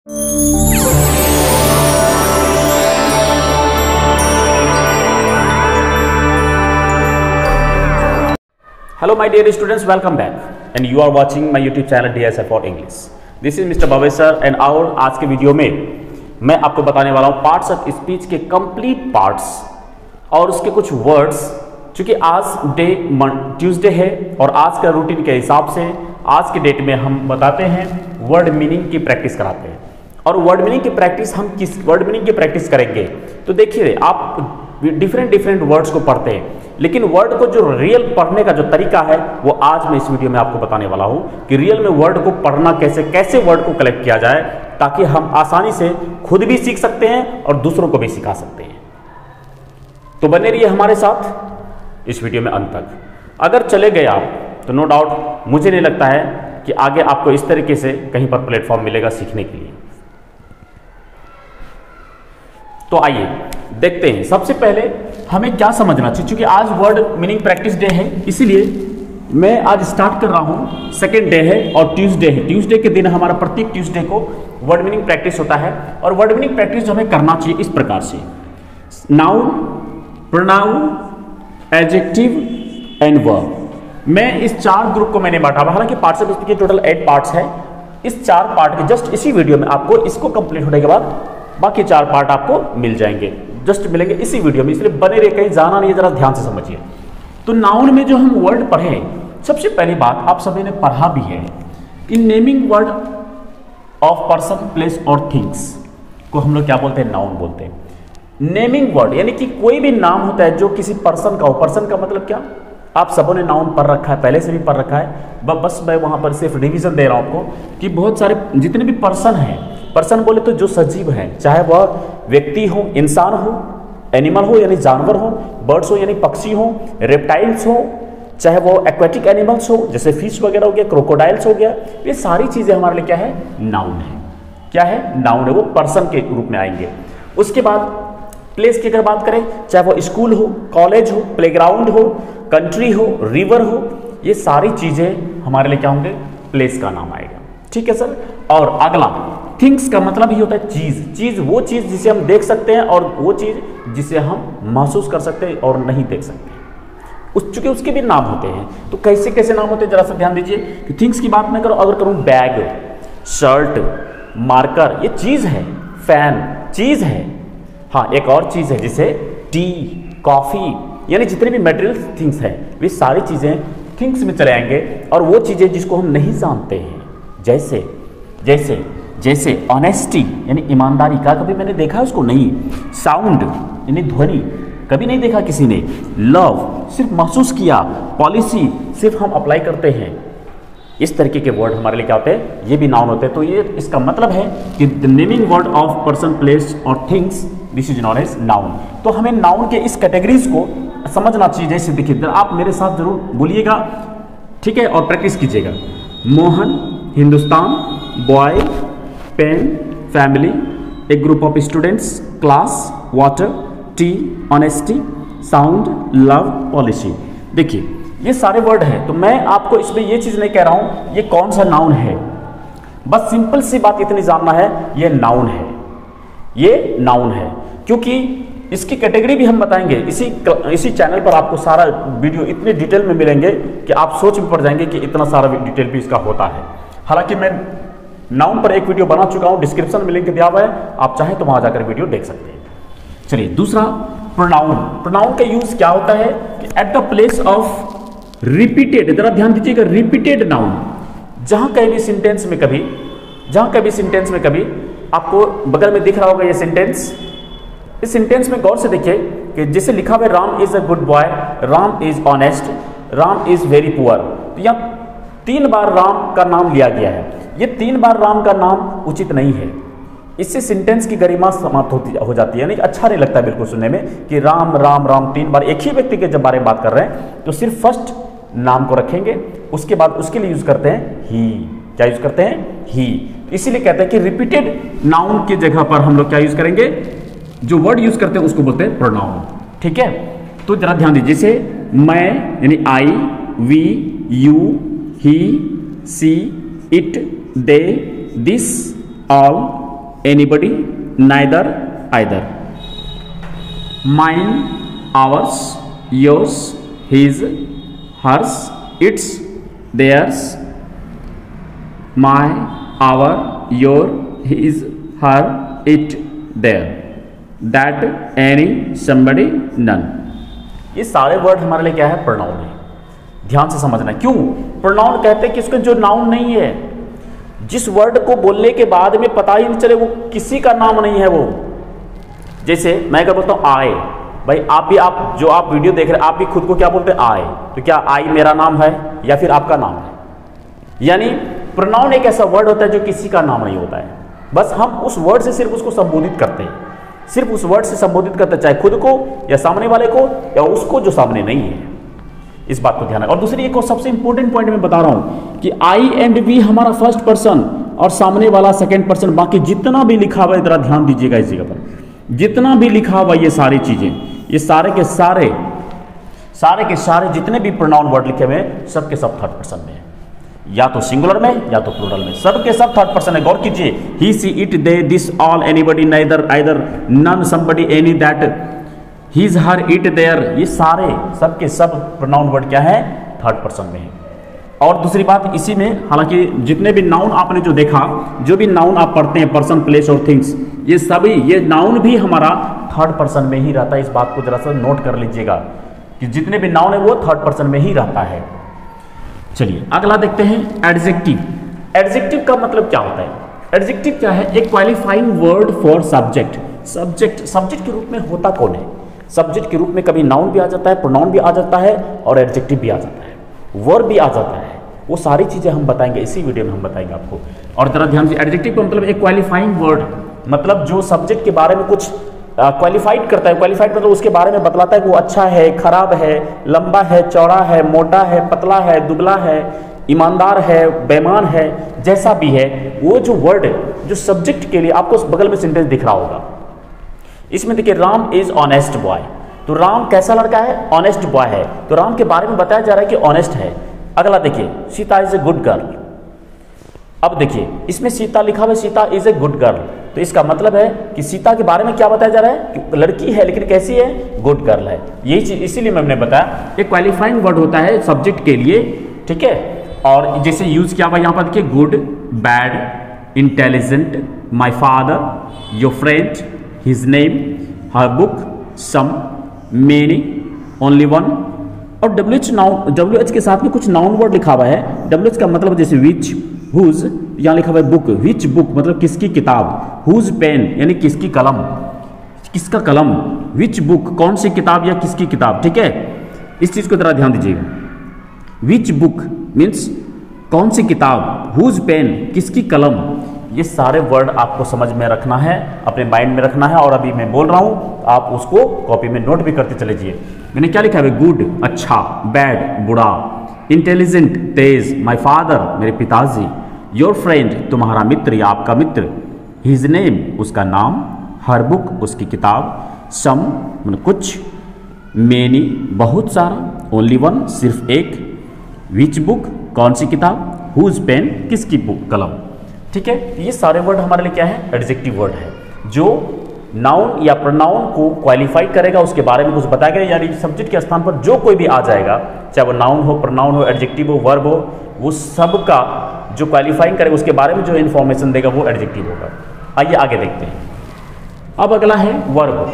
Hello my dear students, welcome back and you are watching my YouTube channel DSF for English. This is Mr. Bhavesh sir and our आज के video में मैं आपको बताने वाला हूँ पार्ट्स ऑफ स्पीच के कंप्लीट पार्ट्स और उसके कुछ वर्ड्स। चूंकि आज डे ट्यूसडे है और आज का रूटीन के हिसाब से आज के डेट में हम बताते हैं वर्ड मीनिंग की प्रैक्टिस कराते हैं। और वर्ड मीनिंग की प्रैक्टिस हम किस वर्ड मीनिंग की प्रैक्टिस करेंगे तो देखिए आप डिफरेंट वर्ड्स को पढ़ते हैं, लेकिन वर्ड को जो रियल पढ़ने का जो तरीका है वो आज मैं इस वीडियो में आपको बताने वाला हूं कि रियल में वर्ड को पढ़ना कैसे वर्ड को कलेक्ट किया जाए ताकि हम आसानी से खुद भी सीख सकते हैं और दूसरों को भी सिखा सकते हैं। तो बने रहिए हमारे साथ इस वीडियो में अंत तक। अगर चले गए आप तो नो डाउट मुझे नहीं लगता है कि आगे आपको इस तरीके से कहीं पर प्लेटफॉर्म मिलेगा सीखने के लिए। तो आइए देखते हैं। सबसे पहले हमें क्या समझना चाहिए, क्योंकि आज वर्ड मीनिंग प्रैक्टिस डे है इसीलिए मैं आज स्टार्ट कर रहा हूं। सेकेंड डे है और ट्यूसडे है। ट्यूसडे के दिन हमारा प्रत्येक ट्यूसडे को वर्ड मीनिंग प्रैक्टिस होता है और वर्ड मीनिंग प्रैक्टिस हमें करना चाहिए इस प्रकार से: noun, pronoun, adjective and verb. मैं इस चार ग्रुप को मैंने बांटा। हालांकि पार्ट्स ऑफ स्पीच के टोटल 8 पार्ट्स है। इस 4 पार्ट के जस्ट इसी वीडियो में आपको इसको कंप्लीट होने के बाद बाकी 4 पार्ट आपको मिल जाएंगे, जस्ट मिलेंगे इसी वीडियो में, इसलिए बने रहे, कहीं जाना नहीं है, जरा ध्यान से समझिए। तो नाउन में जो हम वर्ड पढ़े, सबसे पहली बात आप सभी ने पढ़ा भी है, इन naming word of person, place और थिंग्स को हम लोग क्या बोलते हैं? नाउन बोलते हैं। नेमिंग वर्ड यानी कि कोई भी नाम होता है जो किसी पर्सन का हो। पर्सन का मतलब क्या? आप सबों ने नाउन पढ़ रखा है, पहले से भी पढ़ रखा है, बस मैं वहां पर सिर्फ रिवीजन दे रहा हूं आपको कि बहुत सारे जितने भी पर्सन हैं, पर्सन बोले तो जो सजीव हैं, चाहे वह व्यक्ति हो, इंसान हो, एनिमल हो यानी जानवर हो, बर्ड्स हो यानी पक्षी हो, रेप्टाइल्स हो, चाहे वो एक्वेटिक एनिमल्स हो जैसे फिश वगैरह हो गया, क्रोकोडाइल्स हो गया, ये सारी चीजें हमारे लिए क्या है? नाउन है। क्या है? नाउन है। वो पर्सन के रूप में आएंगे। उसके बाद प्लेस की अगर बात करें, चाहे वो स्कूल हो, कॉलेज हो, प्लेग्राउंड हो, कंट्री हो, रिवर हो, ये सारी चीजें हमारे लिए क्या होंगे? प्लेस का नाम आएगा। ठीक है सर। और अगला थिंग्स का मतलब ही होता है चीज। चीज वो चीज जिसे हम देख सकते हैं और वो चीज जिसे हम महसूस कर सकते हैं और नहीं देख सकते। चूंकि उसके भी नाम होते हैं। तो कैसे कैसे नाम होते हैं जरा सा ध्यान दीजिए कि थिंग्स की बात मैं करूं, अगर करूं बैग, शर्ट, मार्कर, ये चीज है। फैन चीज है। हाँ, एक और चीज है जिसे टी, कॉफी, यानी जितने भी मटेरियल थिंग्स हैं वे सारी चीजें थिंग्स में चले आएंगे। और वो चीजें जिसको हम नहीं जानते हैं, जैसे जैसे जैसे ऑनेस्टी यानी ईमानदारी का कभी मैंने देखा है उसको? नहीं। साउंड यानी ध्वनि, कभी नहीं देखा किसी ने। लव सिर्फ महसूस किया। पॉलिसी सिर्फ हम अप्लाई करते हैं। इस तरीके के वर्ड हमारे लिए क्या होते हैं? ये भी नाउन होते हैं। तो ये इसका मतलब है कि the naming word of person, place और things, this is known as noun. तो हमें नाउन के इस कैटेगरीज को समझना चाहिए। जैसे देखिए, आप मेरे साथ जरूर बोलिएगा, ठीक है, और प्रैक्टिस कीजिएगा। Mohan, Hindustan, boy, pen, family, a group of students, class, water, tea, honesty, sound, love, policy. देखिए ये सारे वर्ड हैं। तो मैं आपको इसमें ये चीज नहीं कह रहा हूं ये कौन सा नाउन है, बस सिंपल सी बात इतनी जानना है, ये नाउन है। ये नाउन है क्योंकि इसकी कैटेगरी भी हम बताएंगे इसी चैनल पर। आपको सारा वीडियो इतने डिटेल में मिलेंगे कि आप सोच में पड़ जाएंगे कि इतना सारा डिटेल भी इसका होता है। हालांकि मैं नाउन पर एक वीडियो बना चुका हूं, डिस्क्रिप्शन में लिंक दिया हुआ है, आप चाहें तो वहां जाकर वीडियो देख सकते हैं। चलिए दूसरा, प्रोनाउन। प्रोनाउन का यूज क्या होता है कि at the place of repeated, जरा ध्यान दीजिएगा, रिपीटेड नाउन। जहां कहीं भी सेंटेंस में कभी आपको बगल में दिख रहा होगा ये सेंटेंस, इस सेंटेंस में गौर से देखिए कि जैसे लिखा हुआ है Ram is a good boy, Ram is honest, Ram is very poor. तो यहाँ 3 बार राम का नाम लिया गया है। ये 3 बार राम का नाम उचित नहीं है। इससे सेंटेंस की गरिमा समाप्त हो जाती है, यानी अच्छा नहीं लगता बिल्कुल सुनने में कि राम राम राम 3 बार एक ही व्यक्ति के जब बारे में बात कर रहे हैं तो सिर्फ फर्स्ट नाम को रखेंगे, उसके बाद उसके लिए यूज करते हैं ही। क्या यूज करते हैं? ही। इसीलिए कहते हैं कि रिपीटेड नाउन की जगह पर हम लोग क्या यूज करेंगे? जो वर्ड यूज करते हैं उसको बोलते हैं प्रोनाउन। ठीक है, तो जरा ध्यान दीजिए। जैसे मैं यानी I, we, you, he, she, it, they, this, all, anybody, neither, either. Mine, ours, yours, his, hers, its, theirs. My, our, your, his, her, it, their, that, any, somebody, none. ये सारे वर्ड हमारे लिए क्या है? Pronoun है। ध्यान से समझना। क्यों प्रोनाउन कहते हैं? कि इसका जो नाउन नहीं है, जिस वर्ड को बोलने के बाद में पता ही नहीं चले वो किसी का नाम नहीं है वो। जैसे मैं क्या बोलता हूँ? आए। भाई आप भी, आप जो आप वीडियो देख रहे हैं, आप भी खुद को क्या बोलते हैं? आए। तो क्या आई मेरा नाम है या फिर आपका नाम है? यानी प्रोनाउन एक ऐसा वर्ड होता है जो किसी का नाम नहीं होता है, बस हम उस वर्ड से सिर्फ उसको संबोधित करते हैं, सिर्फ उस वर्ड से संबोधित करते हैं, चाहे खुद को या सामने वाले को या उसको जो सामने नहीं है। इस बात को ध्यान रखें। और दूसरी एक और सबसे इंपॉर्टेंट पॉइंट मैं बता रहा हूं कि आई एंड वी हमारा फर्स्ट पर्सन और सामने वाला सेकंड पर्सन। बाकी जितना भी लिखा हुआ है, जरा ध्यान दीजिएगा इस जगह पर, जितना भी लिखा हुआ ये सारी चीजें, ये सारे के सारे जितने भी प्रोनाउन वर्ड लिखे हुए हैं, सब के सब थर्ड पर्सन में है, या तो सिंगुलर में या तो प्लूरल में, सब के सब थर्ड पर्सन है। गौर कीजिए, he, she, it, they, this, all, anybody, neither, either, none, somebody, any, that, his, her, it, their, ये सारे सब के सब प्रोनाउन वर्ड क्या है? थर्ड पर्सन में है। और दूसरी बात इसी में, हालांकि जितने भी नाउन आपने जो देखा, जो भी नाउन आप पढ़ते हैं, पर्सन, प्लेस और थिंग्स, ये सभी, ये नाउन भी हमारा थर्ड पर्सन में ही रहता है। इस बात को जरा सा नोट कर लीजिएगा कि जितने भी नाउन है वो थर्ड पर्सन में ही रहता है। चलिए अगला देखते हैं, एडजेक्टिव। एडजेक्टिव का मतलब क्या होता है? एडजेक्टिव क्या है? एक qualifying word for subject. Subject के रूप में होता कौन है? सब्जेक्ट के रूप में कभी नाउन भी आ जाता है, प्रोनाउन भी आ जाता है और एडजेक्टिव भी आ जाता है, वर्ब भी आ जाता है। वो सारी चीजें हम बताएंगे इसी वीडियो में, हम बताएंगे आपको। और जरा ध्यान से, एडजेक्टिव का मतलब एक क्वालिफाइंग वर्ड, मतलब जो सब्जेक्ट के बारे में कुछ क्वालिफाइड करता है। क्वालिफाइड मतलब उसके बारे में बतलाता है कि वो अच्छा है, खराब है, लंबा है, चौड़ा है, मोटा है, पतला है, दुबला है, ईमानदार है, बेईमान है, जैसा भी है, वो जो वर्ड जो सब्जेक्ट के लिए आपको बगल में सेंटेंस दिख रहा होगा। इसमें देखिए, राम इज ऑनेस्ट बॉय। तो राम कैसा लड़का है? ऑनेस्ट बॉय है। तो राम के बारे में बताया जा रहा है कि ऑनेस्ट है। अगला देखिए, Sita is a good girl. अब देखिए, इसमें सीता लिखा हुआ है, Sita is a good girl. तो इसका मतलब है कि सीता के बारे में क्या बताया जा रहा है? कि लड़की है लेकिन कैसी है? गुड गर्ल है। यही चीज इसीलिए मैंने बताया एक क्वालिफाइंग वर्ड होता है सब्जेक्ट के लिए, ठीक है। और जैसे यूज किया हुआ यहाँ पर देखिए, good, bad, intelligent, my father, your friend, his name, her book, some, many, only one. और WH के साथ में कुछ नाउन वर्ड लिखा हुआ है। WH का मतलब जैसे विच, हुज, यहाँ लिखा हुआ है बुक, विच बुक मतलब किसकी किताब, हुज पेन यानी किसकी कलम, किसका कलम, विच बुक कौन सी किताब या किसकी किताब, ठीक है। इस चीज को जरा ध्यान दीजिएगा। विच बुक मीन्स कौन सी किताब, हुज पेन किसकी कलम। ये सारे वर्ड आपको समझ में रखना है, अपने माइंड में रखना है। और अभी मैं बोल रहा हूं, आप उसको कॉपी में नोट भी करते चले जाइए। मैंने क्या लिखा है? गुड अच्छा, बैड बुरा, इंटेलिजेंट तेज, माई फादर मेरे पिताजी, योर फ्रेंड तुम्हारा मित्र या आपका मित्र, हिज नेम उसका नाम, हर बुक उसकी किताब, सम मतलब कुछ, मेनी बहुत सारा, ओनली वन सिर्फ एक, विच बुक कौन सी किताब, हुज पेन किसकी बुक कलम, ठीक है। ये सारे वर्ड हमारे लिए क्या है? एडजेक्टिव वर्ड है, जो नाउन या प्रोनाउन को क्वालिफाई करेगा, उसके बारे में कुछ बताएगा। यानी सब्जेक्ट के स्थान पर जो कोई भी आ जाएगा, चाहे वो नाउन हो, प्रोनाउन हो, एडजेक्टिव हो, वर्ब हो, वो सब का जो क्वालिफाइंग करेगा, उसके बारे में जो इन्फॉर्मेशन देगा वो एडजेक्टिव होगा। आइए आगे देखते हैं। अब अगला है वर्ब।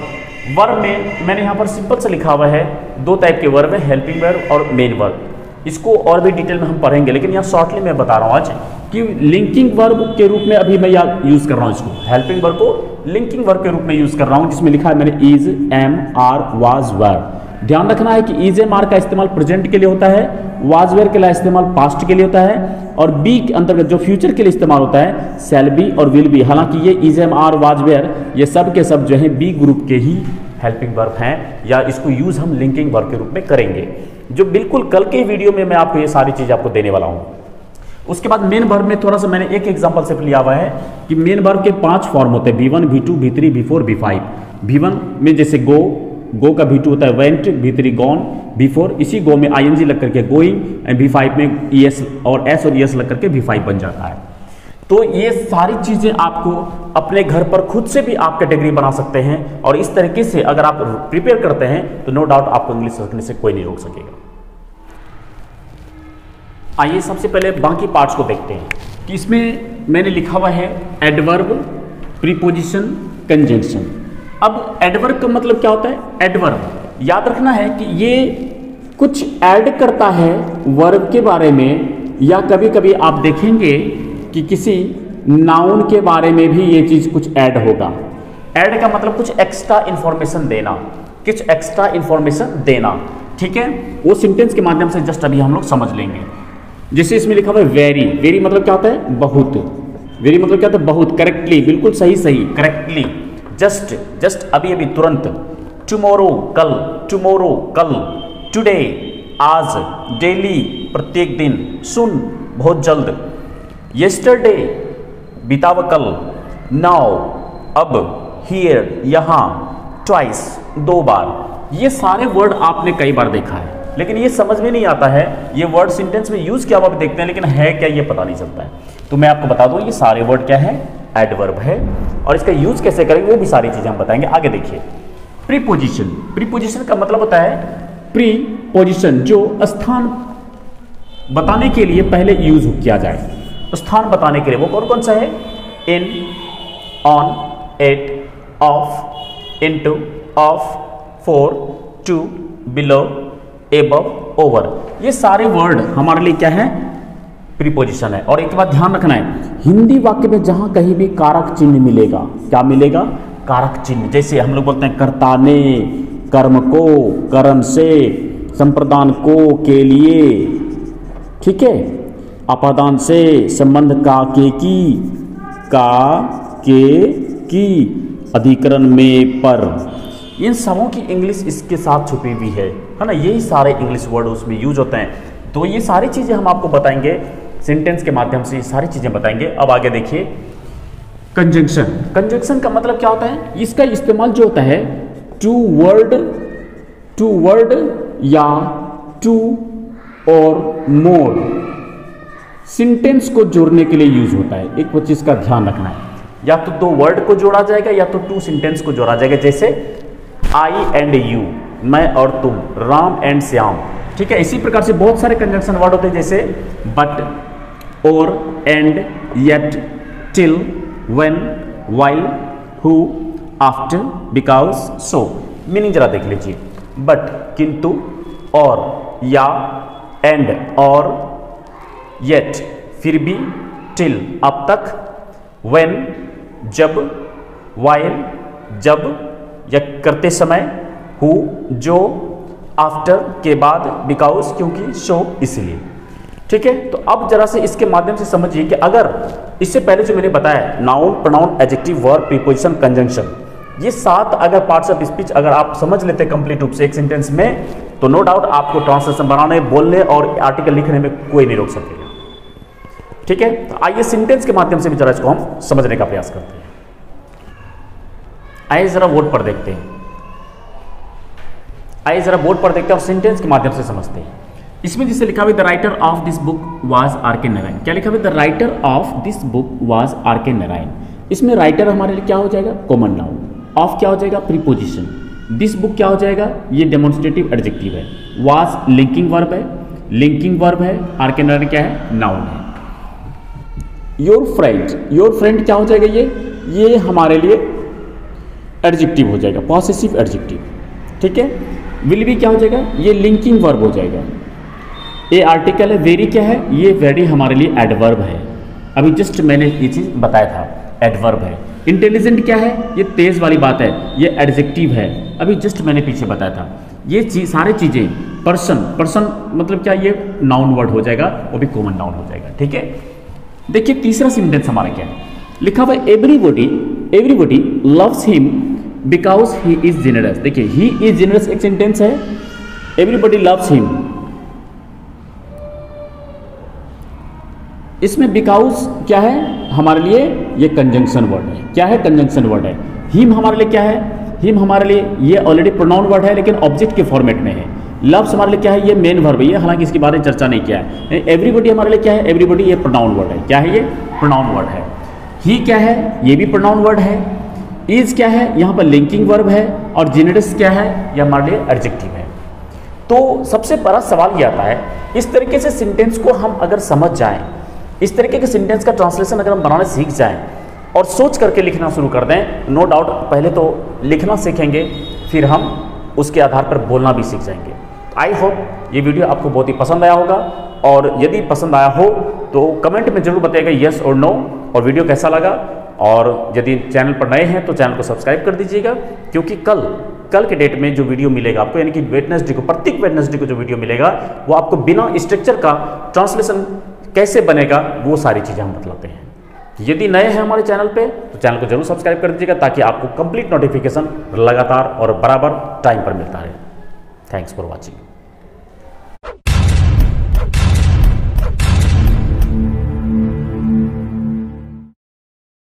वर्ब में मैंने यहाँ पर सिंपल से लिखा हुआ है, दो टाइप के वर्ब है, हेल्पिंग वर्ब और मेन वर्ब। इसको और भी डिटेल में हम पढ़ेंगे, लेकिन यहाँ शॉर्टली मैं बता रहा हूँ आज कि लिंकिंग वर्ब के रूप में अभी मैं यूज कर रहा हूँ इसको। हेल्पिंग वर्ब को लिंकिंग वर्ब के रूप में यूज कर रहा हूँ, जिसमें लिखा है मैंने इज, एम, आर, वाज, वर। ध्यान रखना है कि इज, एम, आर का इस्तेमाल प्रेजेंट के लिए होता है, वाज, वेयर के लिए इस्तेमाल पास्ट के लिए होता है, और बी के अंतर्गत जो फ्यूचर के लिए इस्तेमाल होता है शैल बी और विल बी। हालांकि ये is, am, are, was, were ये सब के सब जो है बी ग्रुप के ही हेल्पिंग वर्ब हैं, या इसको यूज हम लिंकिंग वर्ब के रूप में करेंगे, जो बिल्कुल कल के वीडियो में मैं आपको ये सारी चीज आपको देने वाला हूँ। उसके बाद मेन वर्ब में थोड़ा सा मैंने एक एग्जांपल से लिया हुआ है कि मेन वर्ब के 5 फॉर्म होते हैं, V1, V2, V3, V4, V5। V1 में जैसे गो का V2 होता है वेंट, V3 गॉन, V4 इसी गो में ing लग करके गोइंग, एंड V5 में ES और S और ES लग करके V5 बन जाता है। तो ये सारी चीजें आपको अपने घर पर खुद से भी आप कैटेगरी बना सकते हैं, और इस तरीके से अगर आप प्रिपेयर करते हैं तो नो डाउट आपको इंग्लिश सीखने से कोई नहीं रोक सकेगा। आइए सबसे पहले बाकी पार्ट्स को देखते हैं कि इसमें मैंने लिखा हुआ है एडवर्ब, प्रीपोजिशन, कंजंक्शन। अब एडवर्ब का मतलब क्या होता है? एडवर्ब याद रखना है कि ये कुछ ऐड करता है वर्ब के बारे में, या कभी कभी आप देखेंगे कि किसी नाउन के बारे में भी ये चीज कुछ ऐड होगा। ऐड का मतलब कुछ एक्स्ट्रा इंफॉर्मेशन देना, कुछ एक्स्ट्रा इंफॉर्मेशन देना, ठीक है। वो सेंटेंस के माध्यम से जस्ट अभी हम लोग समझ लेंगे। जैसे इसमें लिखा हुआ है वेरी, वेरी मतलब क्या होता है? बहुत। वेरी मतलब क्या होता है? बहुत। करेक्टली, बिल्कुल सही सही, करेक्टली। जस्ट, जस्ट अभी अभी, तुरंत। टुमारो कल, टुमारो कल। टुडे आज, डेली प्रत्येक दिन। सुन बहुत जल्द। येस्टरडे बिताव कल। नाउ अब। हियर यहाँ। ट्वाइस दो बार। ये सारे वर्ड आपने कई बार देखा है, लेकिन ये समझ में नहीं आता है ये वर्ड सेंटेंस में यूज क्या हुआ देखते हैं, लेकिन है क्या ये पता नहीं चलता है। तो मैं आपको बता दूं ये सारे वर्ड क्या है? एडवर्ब है, और इसका यूज कैसे करेंगे वो भी सारी चीजें हम बताएंगे। आगे देखिए प्रीपोजिशन। प्रीपोजिशन का मतलब होता है प्रीपोजिशन, जो स्थान बताने के लिए पहले यूज किया जाए। स्थान बताने के लिए वो कौन कौन सा है? In, on, at, of, into, of, for, to, below, above, over. ये सारे वर्ड हमारे लिए क्या है? प्रीपोजिशन है। और एक बात ध्यान रखना है, हिंदी वाक्य में जहां कहीं भी कारक चिन्ह मिलेगा, क्या मिलेगा? कारक चिन्ह। जैसे हम लोग बोलते हैं कर्ता ने, कर्म को, कर्म से, संप्रदान को, के लिए, ठीक है, अपादान से, संबंध का, के की, का, के की, अधिकरण में, पर। इन सबों की इंग्लिश इसके साथ छुपी हुई है ना। यही सारे इंग्लिश वर्ड उसमें यूज होते हैं। तो ये सारी चीजें हम आपको बताएंगे सेंटेंस के माध्यम से, ये सारी चीजें बताएंगे। अब आगे देखिए कंजंक्शन। कंजंक्शन का मतलब क्या होता है? इसका इस्तेमाल जो होता है टू वर्ड या टू और मोर सेंटेंस को जोड़ने के लिए यूज होता है। एक चीज का ध्यान रखना है, या तो दो वर्ड को जोड़ा जाएगा या तो टू सेंटेंस को जोड़ा जाएगा। जैसे आई एंड यू, मैं और तुम, राम एंड श्याम, ठीक है। इसी प्रकार से बहुत सारे कंजंक्शन वर्ड होते हैं, जैसे बट, और, and, yet, till, when, while, who, after, because, so. Meaning जरा देख लीजिए। बट किंतु, और, या, एंड और, येट फिर भी, टिल अब तक, व्हेन जब, व्हाइल जब या करते समय, हु जो, आफ्टर के बाद, बिकॉज क्योंकि, शो इसलिए, ठीक है। तो अब जरा से इसके माध्यम से समझिए कि अगर इससे पहले जो मैंने बताया noun, pronoun, adjective, verb, preposition, conjunction, ये 7 अगर पार्ट्स ऑफ स्पीच अगर आप समझ लेते कंप्लीट रूप से एक सेंटेंस में, तो नो डाउट आपको ट्रांसलेशन बनाने, बोलने और आर्टिकल लिखने में कोई नहीं रोक सकेगा, ठीक है। तो आइए सेंटेंस के माध्यम से भी जरा इसको हम समझने का प्रयास करते हैं। आइए जरा बोर्ड पर देखते हैं, आइए जरा बोर्ड पर देखते हैं और सेंटेंस के माध्यम से समझते हैं। इसमें जिसे लिखा हुआ the writer of this book was R K. Narayan. क्या लिखा हुआ? The writer of this book was R K. Narayan. इसमें राइटर हमारे लिए क्या हो जाएगा? Common noun. ऑफ क्या हो जाएगा? प्रीपोजिशन। दिस बुक क्या हो जाएगा? ये डेमोन्स्ट्रेटिव एडजेक्टिव है। वाज लिंकिंग वर्ब है, लिंकिंग वर्ब है। आर.के. नारायण क्या है? नाउन है। योर फ्रेंड क्या हो जाएगा? ये हमारे लिए एडजेक्टिव हो जाएगा, पॉसेसिव एडजेक्टिव, ठीक है। विल बी क्या हो जाएगा? ये लिंकिंग वर्ब हो जाएगा। ये आर्टिकल है। वेरी क्या है? ये वेरी हमारे लिए एडवर्ब है। अभी जस्ट मैंने ये चीज बताया था, एडवर्ब है। इंटेलिजेंट क्या है? ये तेज वाली बात है, ये एडजेक्टिव है। अभी जस्ट मैंने पीछे बताया था। ये सारी चीजें, पर्सन मतलब क्या? ये नाउन वर्ड हो जाएगा, वो भी कॉमन नाउन हो जाएगा, ठीक है। देखिए तीसरा सेंटेंस हमारा क्या है? लिखा हुआ everybody loves him because he is generous. देखिए ही इज जेनरस एक सेंटेंस है, एवरीबॉडी लव्स हिम, इसमें बिकॉज क्या है हमारे लिए? ये कंजंक्शन वर्ड है। क्या है? कंजंक्शन वर्ड है। हिम हमारे लिए क्या है? हिम हमारे लिए ये ऑलरेडी प्रोनाउन वर्ड है, लेकिन ऑब्जेक्ट के फॉर्मेट में है। लव्स हमारे लिए क्या है, ये मेन वर्ब है, हालांकि इसके बारे में चर्चा नहीं किया है। एवरीबॉडी हमारे लिए क्या है, एवरीबॉडी ये प्रोनाउन वर्ड है। क्या है ये, प्रोनाउन वर्ड है। ही क्या है, ये भी प्रोनाउन वर्ड है। इज क्या है, यहाँ पर लिंकिंग वर्ब है। और जेनेरिस क्या है, ये हमारे लिए एडजेक्टिव है। तो सबसे बड़ा सवाल ये आता है, इस तरीके से सेंटेंस को हम अगर समझ जाएं, इस तरीके के सेंटेंस का ट्रांसलेशन अगर हम बनाने सीख जाएं और सोच करके लिखना शुरू कर दें, नो डाउट पहले तो लिखना सीखेंगे, फिर हम उसके आधार पर बोलना भी सीख जाएंगे। आई होप ये वीडियो आपको बहुत ही पसंद आया होगा, और यदि पसंद आया हो तो कमेंट में जरूर बताइएगा यस और नो, और वीडियो कैसा लगा। और यदि चैनल पर नए हैं तो चैनल को सब्सक्राइब कर दीजिएगा, क्योंकि कल के डेट में जो वीडियो मिलेगा आपको, यानी कि वेडनेसडे को, प्रत्येक वेडनेसडे को जो वीडियो मिलेगा वो आपको बिना स्ट्रक्चर का ट्रांसलेशन कैसे बनेगा वो सारी चीज़ें हम बतलाते हैं। यदि नए हैं हमारे चैनल पे तो चैनल को जरूर सब्सक्राइब कर दीजिएगा, ताकि आपको कंप्लीट नोटिफिकेशन लगातार और बराबर टाइम पर मिलता रहे। Thanks for watching.